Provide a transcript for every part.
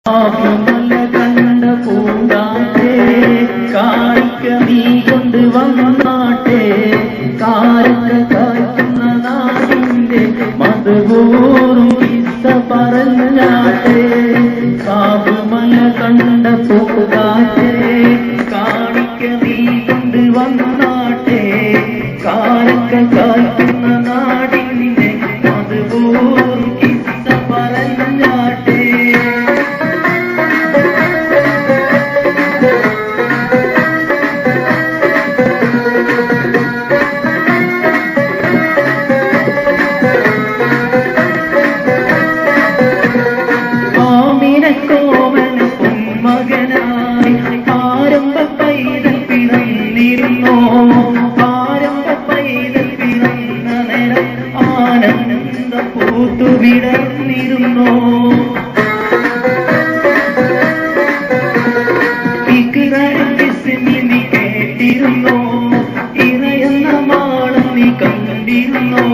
മല കണ്ട പൂങ്കാറ്റേ കാണിക്ക നീ കൊണ്ട് വന്നാട്ടെ കാരക്ക കായ്ക്കുന്ന നാടിന്റെ മധുപൂറും കിസ്സ പറഞ്ഞാട്ടെ കാവുമല കണ്ട പൂങ്കാറ്റേ കാണിക്ക നീ കൊണ്ട് വന്നാട്ടെ കാരക്ക കായ്ക്കുന്ന നാടിന്റെ മധുപൂറും കിസ്സ പറഞ്ഞാട്ടെ വിടർന്നിരുന്നോ നീ കേട്ടിരുന്നോ ഇറയുന്ന മാളം നീ കണ്ടിരുന്നോ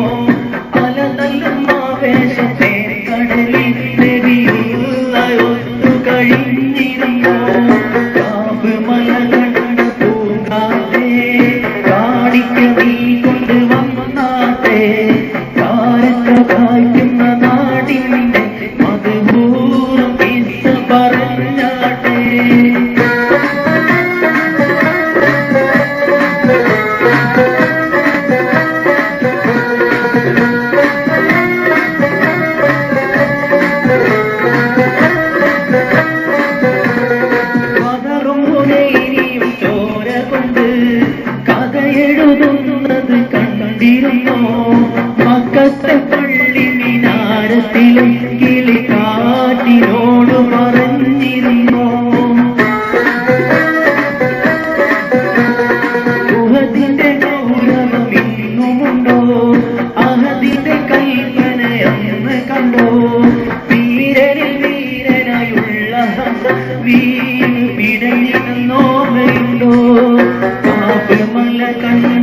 പലതല്ലും ആവേശത്തെ കടലിൽ നെടിയുള്ള ഒത്തു കഴിഞ്ഞിരുന്നോ കാവുമല കണ്ട പൂങ്കാറ്റേ കാണിക്ക നീ കൊണ്ട് വന്നാട്ടെ കാരക്ക കായ്ക്കുന്ന നാടിന്റെ മധുപൂർവ്വം കിസ്സ പറഞ്ഞാട്ടെ പതറുമുനയിനിയും ചോര കൊണ്ട് കഥയെഴുതുന്നത് കണ്ടിരുന്നോ മക്കത്തെ പള്ളി മിനാരത്തിലും കിളിക്കാറ്റിനോട് പറഞ്ഞിരുന്നോ ഉഹദിന്റെ ഗൗരവം ഇന്നുമുണ്ടോ അഹദിന്റെ കൽപ്പനയെന്ന് കണ്ടോ വീരനിൽ വീരനായുള്ള വീണ് പിടഞ്ഞിരുന്നോമയുണ്ടോ കാവുമല കണ്ട